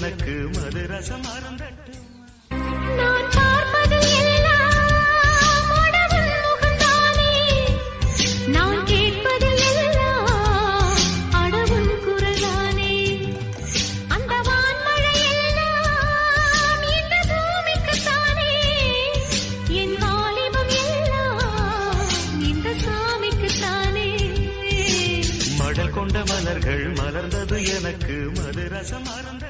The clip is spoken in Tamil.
எனக்கு மதுரசம் அருந்தட்டு. நான் பார்ப்பது எல்லாம் உடவுள் முகந்தானே, நான் கேட்பது எல்லாம் அடவுள் குரலானே. அந்த வான்மழை எல்லாம் இந்த பூமிக்குத்தானே, என் வாலிபம் எல்லாம் இந்த சாமிக்குத்தானே. மடல் கொண்ட மலர்கள் மலர்ந்தது எனக்கு மதுரசம் அருந்த